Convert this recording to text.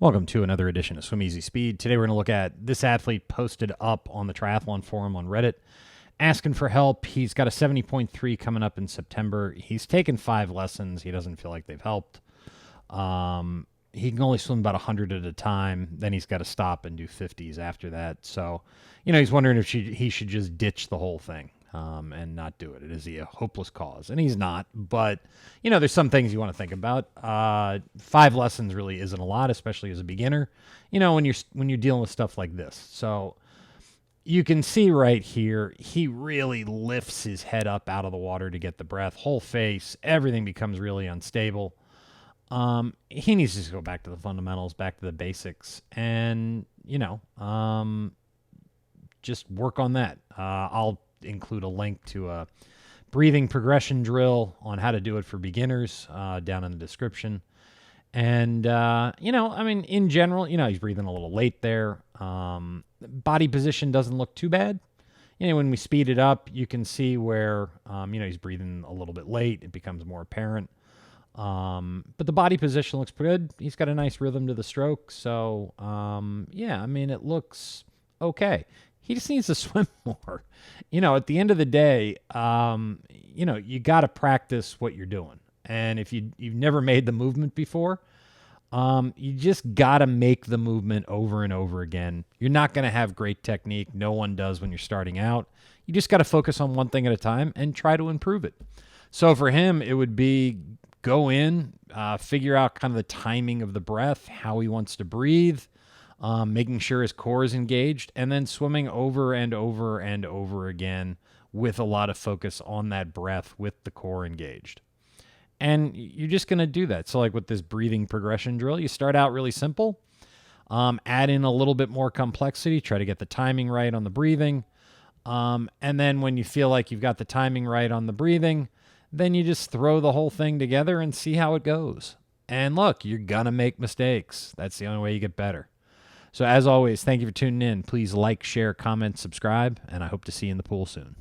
Welcome to another edition of Swim Easy Speed. Today we're going to look at this athlete posted up on the Triathlon Forum on Reddit asking for help. He's got a 70.3 coming up in September. He's taken 5 lessons. He doesn't feel like they've helped. He can only swim about 100 at a time. Then he's got to stop and do 50s after that. So, he's wondering if he should just ditch the whole thing and not do it. Is he a hopeless cause? And he's not. But, there's some things you want to think about. 5 lessons really isn't a lot, especially as a beginner, when you're dealing with stuff like this. So you can see right here, he really lifts his head up out of the water to get the breath, whole face, everything becomes really unstable. He needs to just go back to the fundamentals, back to the basics, and, just work on that. I'll include a link to a breathing progression drill on how to do it for beginners down in the description. And, in general, he's breathing a little late there. Body position doesn't look too bad. When we speed it up, you can see where, he's breathing a little bit late. It becomes more apparent. But the body position looks good. He's got a nice rhythm to the stroke. So, it looks okay. He just needs to swim more. At the end of the day, you got to practice what you're doing. And if you've never made the movement before, you just got to make the movement over and over again. You're not going to have great technique. No one does when you're starting out. You just got to focus on one thing at a time and try to improve it. So for him, it would be go in, figure out kind of the timing of the breath, how he wants to breathe, making sure his core is engaged, and then swimming over and over and over again with a lot of focus on that breath with the core engaged. And you're just going to do that. So like with this breathing progression drill, you start out really simple, add in a little bit more complexity, try to get the timing right on the breathing. And then when you feel like you've got the timing right on the breathing, then you just throw the whole thing together and see how it goes. And look, you're going to make mistakes. That's the only way you get better. So as always, thank you for tuning in. Please like, share, comment, subscribe, and I hope to see you in the pool soon.